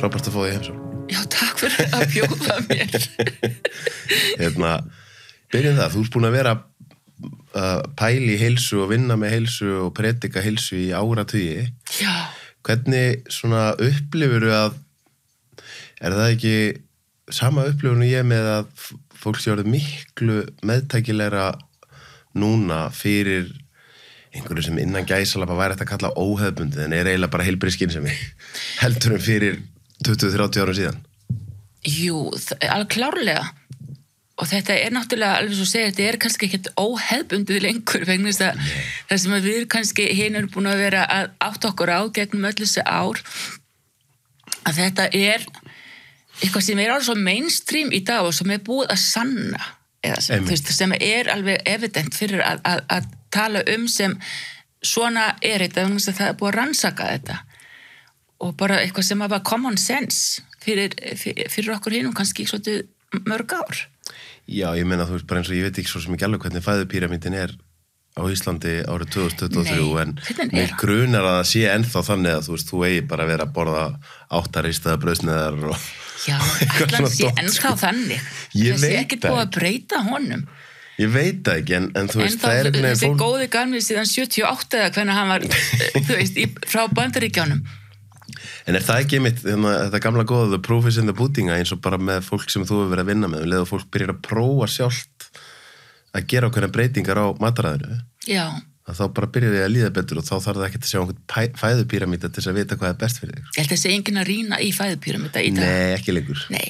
frábært að fá því heimsókn. Já, takk fyrir að bjóða mér. Byrjum það, þú ert búin að vera pæli í heilsu og vinna með heilsu og predika heilsu í áratugi. Já. Hvernig svona upplifirðu að, er það ekki sama upplifun ég með að fólk sé orðið miklu meðtækilegra núna fyrir einhverju sem innan gæsalappa væri hægt að kalla óhefðbundið en eiginlega bara heilbrigð skynsemi heldur fyrir 20-30 árum síðan? Jú, alveg klárlega. Og þetta náttúrulega, alveg svo segir, þetta kannski ekkert óhefðbundið lengur vegna þess að það sem við kannski hin erum búin að vera að átta okkur á gegnum öll þessi ár að þetta eitthvað sem alveg svo mainstream í dag og sem búið að sanna eða sem alveg evident fyrir að tala sem svona þetta, vegna þess að það búið að rannsaka þetta og bara eitthvað sem var common sense fyrir okkur hinum kannski svolítið mörg ár. Já, ég meina þú veist bara eins og ég veit ekki svo sem ekki alveg hvernig fæðupíramídin á Íslandi árið 2023 en mér grunar að það sé ennþá þannig að þú veist, þú eigi bara að vera að borða 8 ristaðar brauðsneiðar og já, allan sé ennþá þannig. Það sé ekkert búið að breyta honum. Ég veit það ekki, en þú veist, það þessi góði gamli síðan 78 eða hvernig hann var, þú veist, frá Bandaríkjánum. En það ekki einmitt, þetta gamla góða, the proof is in the pudding, eins og bara með fólk sem þú hefur verið að vinna með, leið og fólk byrjar að prófa sjálft að gera okkur breytingar á mataræðinu. Já. Að þá bara byrjar þið að líða betur og þá þarf það ekki að sjá einhvern fæðupíramíta til þess að vita hvað best fyrir þig. Ég held að segja enginn að rýna í fæðupíramíta í dag. Nei, ekki lengur. Nei.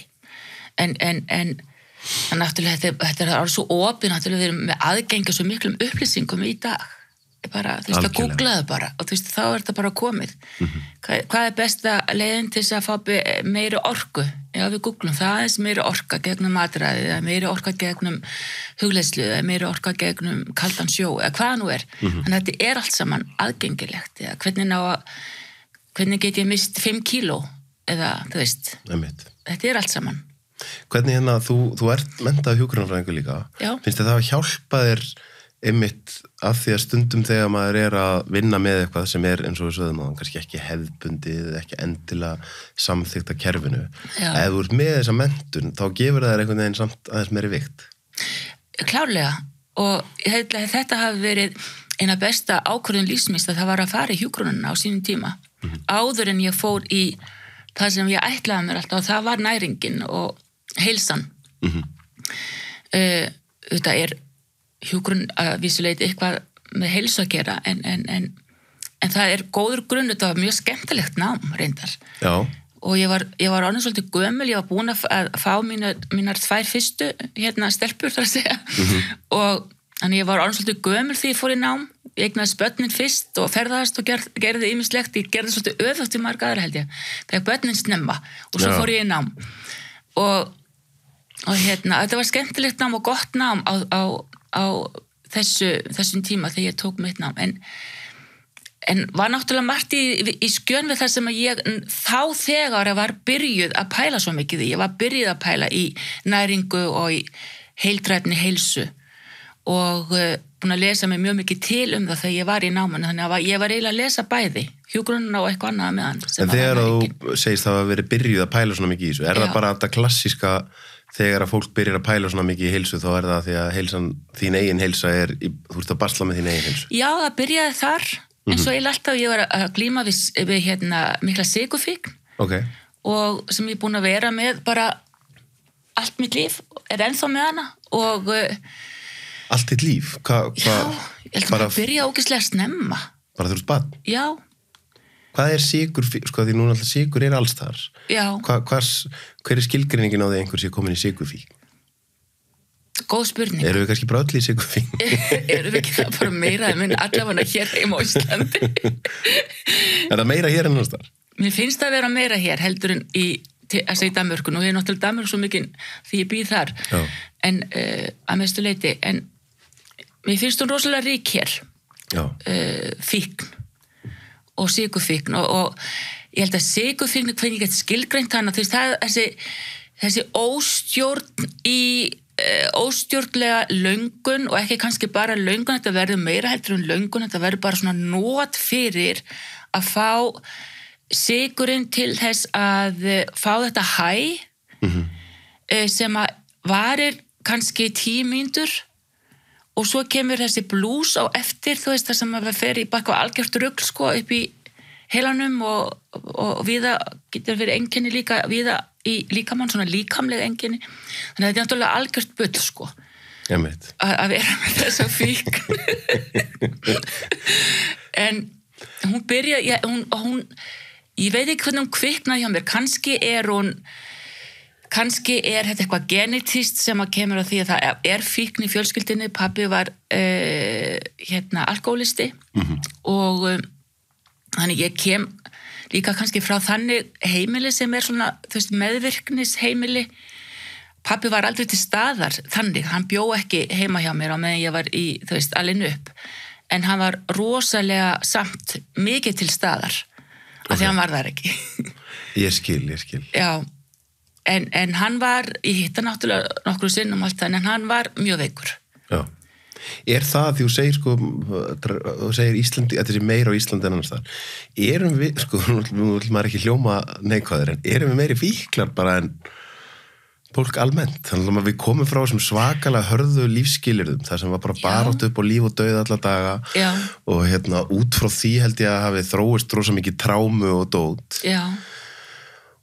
En náttúrulega þetta alveg svo opið, náttúrulega við erum með aðgengi svo miklum upplýsingum í dag. Bara, þú veist, að googlaðu bara og þú veist, þá þetta bara komið. Hvað besta leiðin til þess að fá meiri orku? Já, við googlum það meiri orka gegnum matræði, eða meiri orka gegnum hugleiðslu, eða meiri orka gegnum kaldan sjó, eða hvað nú Þannig að þetta allt saman aðgengilegt, eða hvernig get ég mist 5 kíló, eða, þú veist, þetta allt saman. Hvernig þú ert menntað hjúkrunarfræðingur líka, finnst þið það að hjálpa þér einmitt af því að stundum þegar maður að vinna með eitthvað sem eins og við sögðum á kannski ekki hefðbundið, ekki endilega samþykkt að kerfinu. Ef þú ert með þessa menntun, þá gefur það einhvern veginn samt aðeins meiri vikt. Klárlega, og þetta hafi verið eina besta ákvörðun lífsins að það var að fara í hjúkrunina á sínum tíma. Áður en ég fór í það sem ég ætlaði mér alltaf og það var næringin og heilsan. Þetta hjúkrun að vísuleiti eitthvað með heilsu að gera en það góður grunn, þetta var mjög skemmtilegt nám reyndar. Já. Og ég var orðin svolítið gömul, ég var búin að fá mínar 2 fyrstu stelpur þar að segja og þannig ég var orðin svolítið gömul því ég fór í nám, ég eignaðist börnin fyrst og ferðaðist og gerði ýmislegt, ég gerði svolítið öfugt í marga aðra held ég, þegar börnin snemma og svo fór ég í nám og þetta var skemmtilegt nám og gott nám á þessum tíma þegar ég tók mitt nám en var náttúrulega margt í skjön við það sem að ég þá þegar var byrjuð að pæla svo mikið ég var byrjuð að pæla í næringu og í heildrænni heilsu og búin að lesa mig mjög mikið til það þegar ég var í náminu þannig að ég var eiginlega að lesa bæði hjúgrunina og eitthvað annað með hann. En þegar þú segist það að verið byrjuð að pæla svona mikið í þessu, það bara þetta klassíska þegar að fólk byrjar að pæla svona mikið í heilsu þá það því að þín eigin heilsa þú ert að basla með þín eigin heilsu. Já, það byrjaði þar eins og alltaf ég var að glíma við mikla sykurfíkn og sem ég er búin að vera með bara allt mitt líf ennþá með hana og allt þitt líf? Já, ég held að byrja ógeðslega snemma. Bara þú ert barn? Já. Hvað sykurfíkn? Því núna alltaf sykur alls þar. Já. Hver skilgreiningin á því einhver sé komin í sykurfíkn? Góð spurning. Erum við kannski bara öll í sykurfíkn? Erum við ekki það bara meira en allavega hér heim á Íslandi? Það meira hér en annars þar? Mér finnst það að vera meira hér heldur en í Danmörku og ég náttúrulega Danmörku svo mikið því ég býð þar en að mestu leyti en mér finnst hún rosalega rík hér fíkn og sykurfíkn og ég held að sykurfíkn hvernig ég get skilgreint hana þú veist það þessi óstjórnlega löngun og ekki kannski bara löngun þetta verður meira heldur en löngun þetta verður bara svona not fyrir að fá sykurinn til þess að fá þetta sem að varir kannski 10 mínútur og svo kemur þessi blús á eftir, þú veist, það sem að fer í baka algjört rugl, sko, upp í heilanum og viða getur verið einkenni líka, viða í líkamann, svona líkamlega einkenni. Þannig að þetta er náttúrulega algjört bull, sko. Að vera með þessa fík. En hún byrja, ég veit ekki hvernig hún kviknaði hjá mér, kannski er þetta eitthvað genetist sem að kemur á því að það er fíkn í fjölskyldinni. Pabbi var alkohólisti og þannig ég kem líka kannski frá þannig heimili sem er svona, þú veist, meðvirknis heimili. Pabbi var aldrei til staðar þannig, hann bjó ekki heima hjá mér á meðan ég var í, þú veist, alin upp, en hann var rosalega samt mikið til staðar af því hann var þar ekki. Ég skil. Já, en hann var, ég hitta náttúrulega nokkru sinnum allt það, en hann var mjög veikur. Já. Er það því þú segir, sko, þú segir Íslandi, þetta er meira á Íslandi en annars þar, erum við, sko, nú vil maður ekki hljóma neikvæður, en erum við meiri fíklar bara en fólk almennt? Þannig að við komum frá þessum svakalega hörðu lífsskilyrðum, það sem var bara barátt upp á líf og dauð alla daga. Já. Og út frá því held ég að hafi þróist rosa mikið trámu og dót. Já.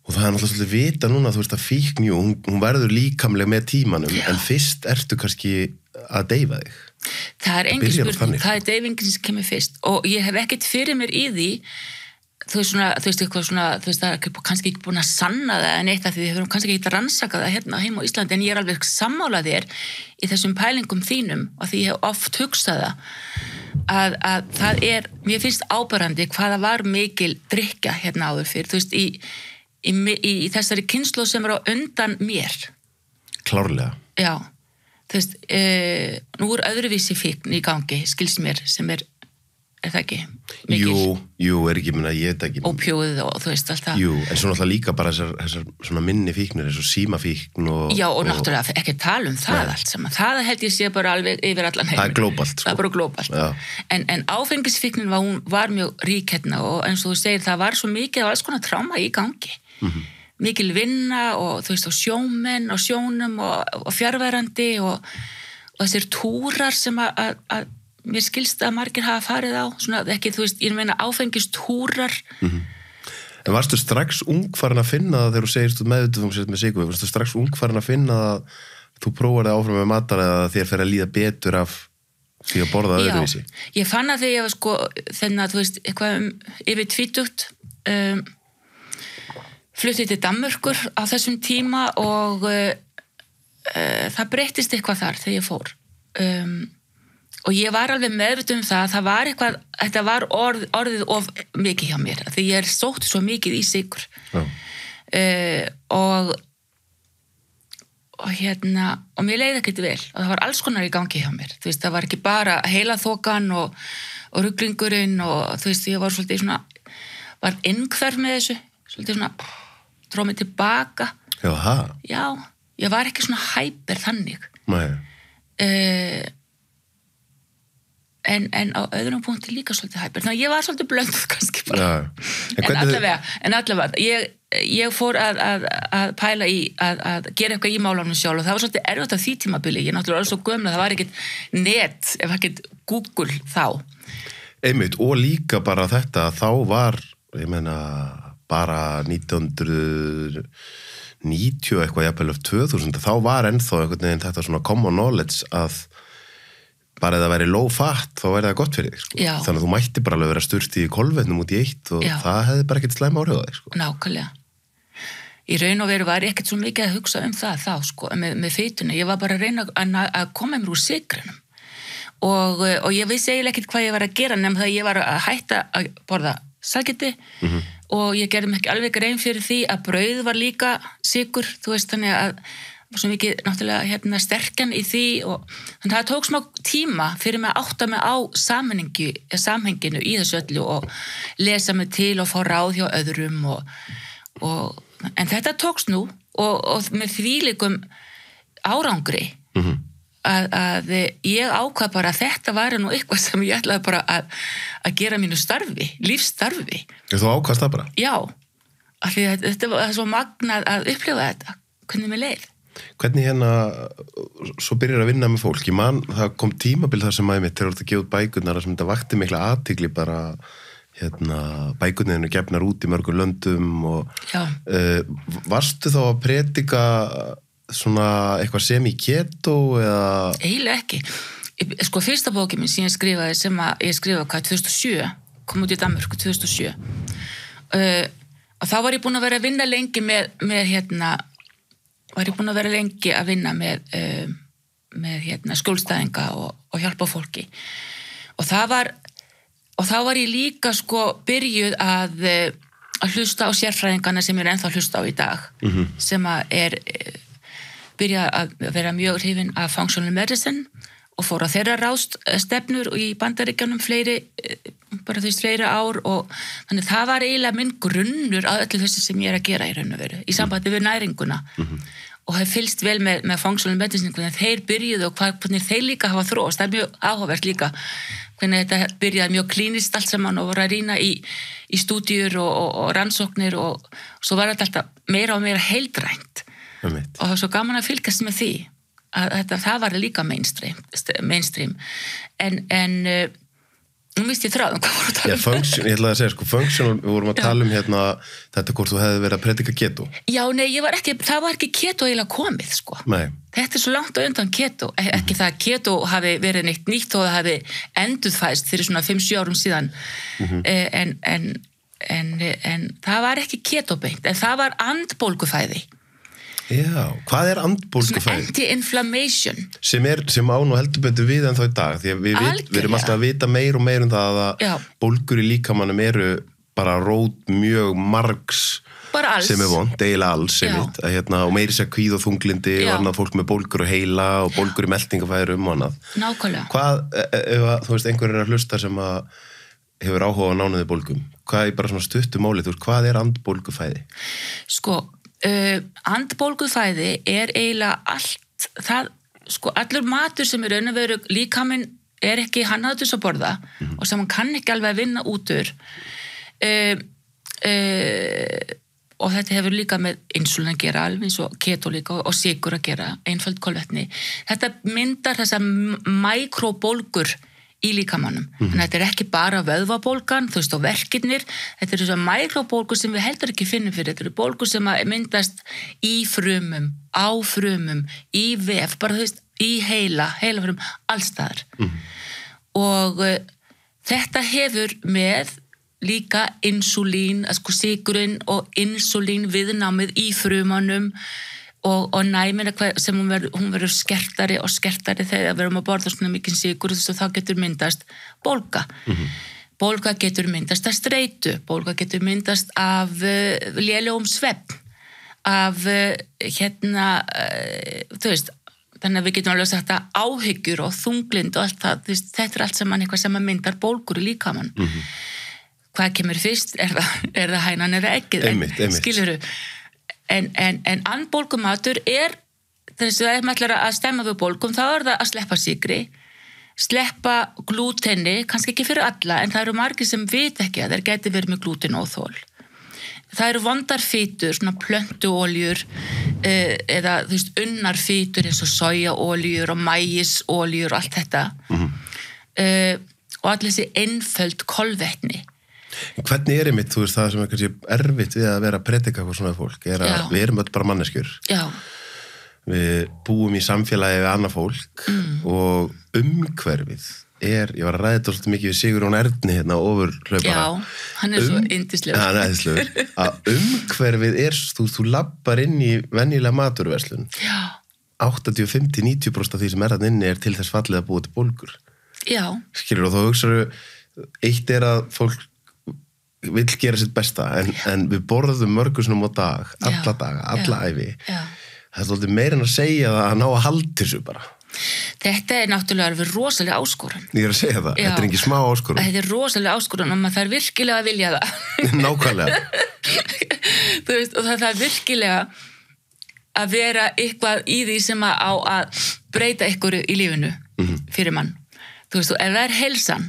Og það er náttúrulega svolítið vita núna, þú veist, að fíkn, hún verður líkamlega með tímanum, en fyrst ertu kannski að deyfa þig. Það er engin spurning, það er deyfingin sem kemur fyrst og ég hef ekkert fyrir mér í því, þú veist, það er kannski ekki búin að sanna það en eitt af því við höfum kannski ekki rannsakað það hérna heima á Íslandi, en ég er alveg sammála þér í þessum pælingum þínum og því ég hef oft hugsað það að það er, mér finnst áberandi hvaða var mikil drykkja hérna áður fyrir, þú veist, í þessari kynslóð sem er á undan mér. Klárlega. Já, þú veist, nú er öðruvísi fíkn í gangi, skils mér, sem er það ekki? Mikil. Jú, er ekki, minna, ég veit ekki. Ópjóið og þú veist, allt það. Jú, en svo náttúrulega líka bara þessar svona minni fíknir, eins og símafíkn og... Já, og náttúrulega ekki tala það allt saman. Það held ég sé bara alveg yfir allan heiminn. Það er glóbalt, sko. Það er bara glóbalt. En áfengisfíknin hún var mjög rík hérna og eins og þú segir, það var svo mikið og alls konar tráma í gangi. Mikil vinna og þú veist, og sjómenn og sjónum og fjárverandi og þessir túrar sem að mér skilst að margir hafa farið á, svona ekki, þú veist, ég meina áfengistúrar. En varstu strax ungfarin að finna það þegar þú segist meðutöfum með sykur, varstu strax ungfarin að finna að þú prófar það áfram með matar eða þér fer að líða betur af því að borða öðruvísi? Já, ég fann að þegar ég var sko, þennan að þú veist, eitthvað yfir 20 fluttið til Danmörkur á þessum tíma og það breyttist eitthvað þar þegar ég fór. Og ég var alveg meðvituð það var eitthvað, þetta var orðið of mikið hjá mér, því ég sótt svo mikið í sykur. Og mér leið ekkert vel og það var alls konar í gangi hjá mér. Þú veist, það var ekki bara heilaþokan og ruglingurinn og þú veist, ég var svolítið svona, var innhverf með þessu, svolítið svona, dróð mig tilbaka. Já, ég var ekki svona hæper þannig. Nei. En á öðrum punkti líka svolítið hæper. Þannig að ég var svolítið blönduð kannski bara. En allavega, ég fór að pæla í að gera eitthvað í málunum sjálf og það var svolítið erfitt á því tímabili. Ég náttúrulega var svo gömul, það var ekkert net, ef ekkert Google þá. Einmitt, og líka bara þetta, þá var, ég meina, bara 1990 eitthvað, jafnvel af 2000, þá var ennþá einhvern veginn þetta svona common knowledge að bara ef það væri low fat, þá væri það gott fyrir þig, sko. Þannig að þú mætti bara alveg vera sturti í kolvetnum út í eitt og það hefði bara ekkert slæm áhrif á þig, sko. Nákvæmlega. Í raun og veru var ég ekkert svo mikið að hugsa það þá, sko, með fituna. Ég var bara að reyna að koma mér úr sykrunum. Og ég vissi eiginlega ekkert hvað ég var að gera nema það ég var að hætta að borða salgeti og ég gerði mig ekki alveg grein fyrir því að brauð var líka sykur, þú veist, þannig að var svo mikið náttúrulega sterkan í því og þannig að það tók smá tíma fyrir mig að átta mig á samhenginu í þessu öllu og lesa mig til og fá ráð hjá öðrum en þetta tókst nú og með þvílíkum árangri að ég ákvað bara að þetta væri nú eitthvað sem ég ætlaði bara að gera mínu starfi, lífsstarfi. Þú ákvaðst það bara? Já, af því að þetta var svo magnað að upplifa þetta, hvernig mér leið. Hvernig svo byrjar að vinna með fólk? Ég man, það kom tímabil þar sem þegar þú ert að gefa út bækurnar sem þetta vakti mikla athygli bara bækurnar eru gefnar út í mörgum löndum og varstu þá að predika svona eitthvað sem í keto eða? Eiginlega ekki. Sko fyrsta bókin minn sem ég skrifaði ég skrifaði 2007, kom út í Danmörku 2007 og þá var ég búin að vera að vinna lengi með skjólstæðinga og hjálpa fólki og þá var ég líka sko byrjuð að hlusta á sérfræðingana sem ég ennþá hlusta á í dag sem byrja að vera mjög hrifin af functional medicine og fór að þeirra ráðstefnur í Bandaríkjunum fleiri ár og þannig það var eiginlega minn grunnur að öllu þessu sem ég að gera í raun og veru í sambandi við næringuna og hef fylgst vel með functional medicine hvernig þeir byrjuðu og hvernig þeir líka hafa þróast, það mjög áhugavert líka hvernig þetta byrjaði mjög klínist allt saman og voru að rýna í stúdíur og rannsóknir og svo var þetta alltaf meira og meira heildrænt og það var svo gaman að fylgjast með því að það var líka mainstream en nú misti ég þráðum hvað voru að tala ég ætlaði að segja sko, functional, við vorum að tala þetta hvort þú hefði verið að predika keto já, nei, það var ekki keto eiginlega komið sko þetta svo langt á undan keto ekki það að keto hafi verið neitt nýtt og það hafi endurfæst fyrir svona 5-7 árum síðan en það var ekki keto beint en það var andbólgufæði. Já, hvað andbólgufæði? Anti-inflammation. Sem á nú heldur betur við en þá í dag, því að við erum alltaf að vita meir og meir um það að bólgur í líkamannum eru bara rót mjög margs sem vont, eiginlega alls og meiri sér kvíð og þunglindi og annað fólk með bólgur og heila og bólgur í meltingafærum og annað. Nákvæmlega. Hvað, ef þú veist, einhver að hlusta sem að hefur áhuga á nánuði bólgum, hvað bara svona stuttu máli, hvað andbólgufæði? Sko, andbólgufæði eiginlega allt það, sko allur matur sem raun og veru líkaminn ekki hannaður til að borða og sem hann kann ekki alveg að vinna út úr og þetta hefur líka með insulin að gera alveg eins og keto líka og sykur að gera, einföld kolvetni þetta myndar þessar mikróbólgur í líkamannum. Þannig að þetta ekki bara vöðvabólgan, þú veist, og verkirnir. Þetta eru svona mikróbólgur sem við heldur ekki finnum fyrir. Þetta eru bólgur sem myndast í frumum, á frumum, í vef, bara þú veist, í heilafrum, allstaðar. Og þetta hefur með líka insulín, sko sykurinn og insulín viðnámið í frumunum og næmina sem hún verður skertari og skertari þegar við erum að borða svona mikið sykur og þá getur myndast bólga. Bólga getur myndast af streitu, bólga getur myndast af lélegum svefn, af þú veist, þannig að við getum alveg sagt að áhyggjur og þunglind og allt það, þetta allt saman eitthvað sem myndar bólgur í líkamann. Hvað kemur fyrst? Er það hænan eða eggið? Einmitt. Skilurðu? En andbólgumatur þess að ef maður ætlar að stemma við bólgum þá það að sleppa sykri, sleppa glúteni, kannski ekki fyrir alla en það eru margir sem vita ekki að þeir geti verið með glútenóþol. Það eru vondar fitur, svona plöntuoljur eða þú veist unnar fitur eins og sojaoljur og maísoljur og allt þetta og allir þessi einföld kolvetni. Hvernig einmitt, þú veist, það sem kannski erfitt við að vera að predika hvað svona fólk að við erum öll bara manneskjur. Já. Við búum í samfélagi við annað fólk og umhverfið ég var að ræða þetta svolítið mikið við Sigurjón Erni hérna ofurhlaupara. Já, hann svo yndislegur. Hann æðislegur. Að umhverfið þú lappar inn í venjulega maturverslun. Já. 85-90% af því sem þarna inni til þess fallið að búa til bólgur. Já. Skilur, og þá hugsaðu, eitt að fólk vill gera sitt besta en við borðum mörgum á dag, alla daga, alla ævi. Það svolítið meira en að segja það að ná að halda þessu bara. Þetta náttúrulega alveg rosalega áskorun. Ég að segja það, þetta ekki smá áskorun. Þetta rosalega áskorun og maður þarf virkilega að vilja það. Nákvæmlega. Þú veist, og það þarf virkilega að vera eitthvað í því sem á að breyta ykkur í lífinu fyrir mann. Þú veist, og ef það heilsan,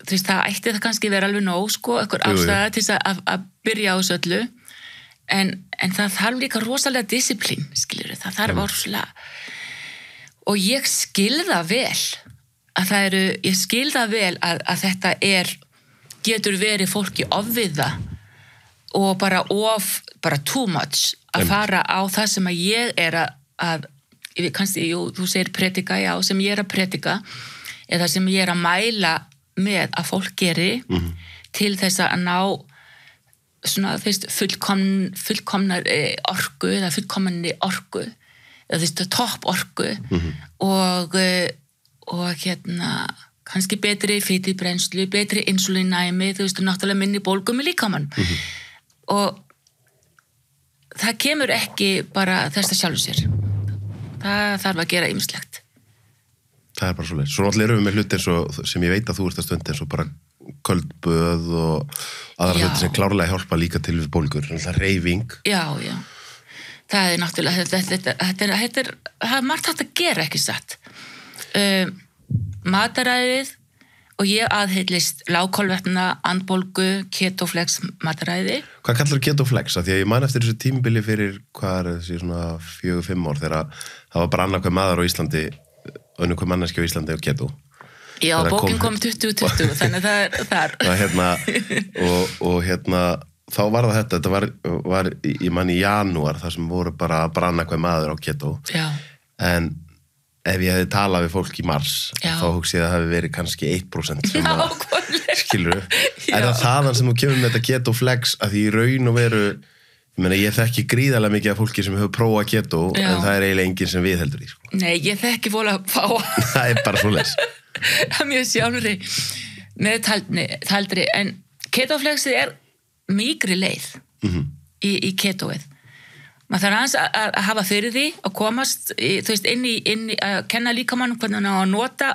þú veist, það ætti það kannski vera alveg nóg, sko, ykkur ástæða til þess að byrja á þessu öllu, en það þarf líka rosalega disciplín, skilur það þarf rosalega, og ég skil það vel, ég skil það vel að þetta getur verið fólki ofviða og bara too much að fara á það sem að ég að kannski, þú segir predika, já, sem ég að predika eða sem ég að mæla með að fólk geri til þess að ná svona, þú veist, fullkomnar orku eða fullkomni orku eða þú veist, topp orku og kannski betri fitubrennslu, betri insulínnæmi, þú veist, náttúrulega minni bólgum í líkamann og það kemur ekki bara þess að sjálfu sér. Það þarf að gera ýmislegt. Það bara svoleiðis. Svo náttúrulega erum við með hluti sem ég veit að þú ert að stunda eins og bara köldböð og aðra hluti sem klárlega hjálpa líka til við bólgur. Það er hreyfing. Já. Það náttúrulega, þetta er margt hægt að gera, ekki satt. Mataræðið og ég aðhyllist lágkolvetna, andbólgu, ketoflex mataræði. Hvað kallar ketoflex? Því að ég man eftir þessu tímabili fyrir, hvað er þessi svona 4-5 ár þegar það var bara annað hver maður á Íslandi, önnur hver manneski á Íslandi og keto. Já, bókin kom 2020, þannig það er og þá var það þetta var ég man í janúar þar sem voru bara annað hver maður á keto. Já. En ef ég hefði talað við fólk í mars þá hugsi ég að það hefði verið kannski 1% sem skilur er það þaðan sem þú kemur með þetta ketoflex að því í raun og veru ég þekki gríðarlega mikið af fólki sem hefur prófað keto en það er eiginlega enginn sem viðheldur í sko. Nei, ég þekki fólk að fá það er bara svoleiðis það er mjög sjálfri með taldri en ketoflexið mýkri leið í ketoið. Maður þarf aðeins að hafa fyrir því og komast þú veist, inn í að kenna líkamann hvernig hann á að nota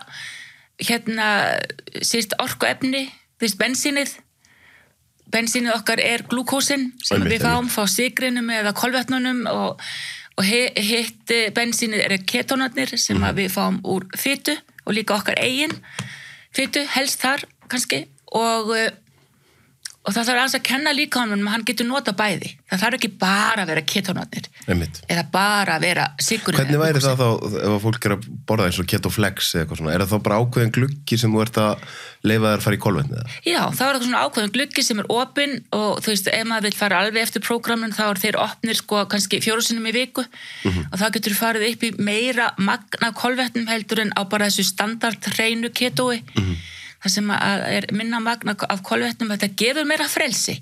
síst orkuefni, þú veist, bensínið okkar glúkósin sem við fáum frá sykrinum eða kolvetnunum og hitt bensínið ketónarnir sem við fáum úr fitu og líka okkar eigin fitu, helst þar kannski og það þarf aðeins að kenna líkamanum að hann getur nota bæði. Það þarf ekki bara að vera ketónarnir eða bara að vera sykurinn. Hvernig væri það þá ef fólk að borða eins og ketoflex eða eitthvað svona? Er það þá bara ákveðin gluggi sem þú ert að leyfa þér að fara í kolvetni? Já, það er eitthvað svona ákveðin gluggi sem opinn og þú veist, ef maður vil fara alveg eftir prógramin þá þeir opnir sko kannski 4 sinnum í viku og þá getur þú farið upp í meira magna kolvetnum heldur en á bara þessu standard hreinu ketói. Það sem minna magna af kolvetnum, þetta gefur meira frelsi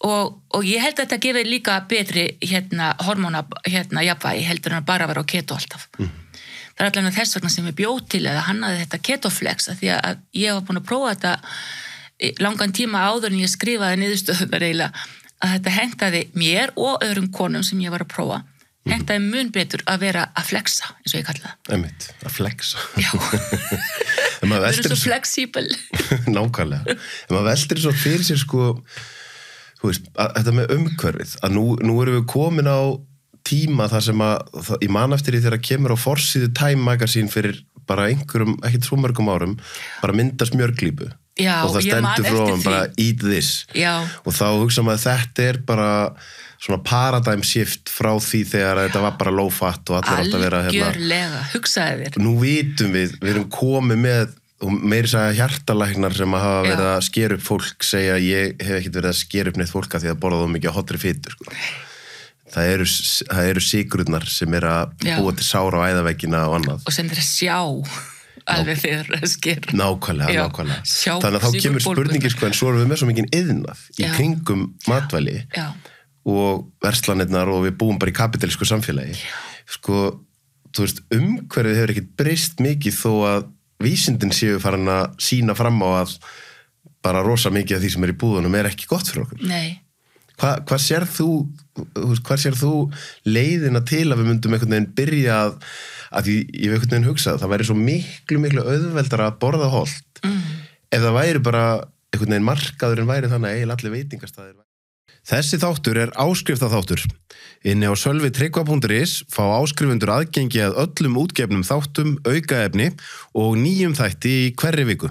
og ég held að þetta gefur líka betri hormóna jafnvægi heldur en að bara vera á keto alltaf. Það er allavega þess vegna sem ég bjóð til eða hannaði þetta ketoflex að því að ég var búin að prófa þetta langan tíma áður en ég skrifaði niðurstöðunar eiginlega að þetta hentaði mér og öðrum konum sem ég var að prófa hentaði mun betur að vera að flexa eins og ég kalla það. Einmitt, að flexa. Já. Við erum svo flexíbel. Nákvæmlega. En maður veltir svo fyrir sér sko, þú veist, þetta með umhverfið, að nú erum við komin á tíma þar sem ég man eftir því þegar kemur á forsíðu Time Magazine fyrir bara einhverjum, ekkert svo mörgum árum, bara myndast mjörglípu. Já, og það stendur frá hann bara eat this. Já. Og þá hugsa maður þetta bara svona paradigm shift frá því þegar þetta var bara low fat og allir átt að vera algjörlega, hugsaði þér. Nú vitum við erum komið með og meiri sagði hjartalæknar sem að hafa verið að skera upp fólk segja ég hef ekkert verið að skera upp neitt fólk að því að borða þú mikið á hotri fitu sko. Það eru sykrurnar sem að búa til sára á æðaveggina og annað. Og sem að sjá alveg fyrir að skera. Nákvæmlega. Þannig að þá kemur spurningin sko, en svo erum við með svo mikið iðnað í kringum matvæli og verslanirnar og við búum bara í kapitalísku samfélagi. Sko, þú veist, umhverfið hefur ekkert breyst mikið þó að vísindin séu farin að sýna fram á að bara rosa mikið af því sem í búðunum ekki gott fyrir okkur. Nei. Hvað sér þú leiðina til að við myndum einhvern veginn byrja að ég einhvern veginn hugsa það væri svo miklu auðveldara að borða hollt ef það væri bara einhvern veginn markaðurinn væri þannig að eiginlega allir veitingastæðir Þessi þáttur áskriftaþáttur. Inni á sölvitryggva.is fá áskrifundur aðgengi að öllum útgefnum þáttum, aukaefni og nýjum þætti í hverri viku.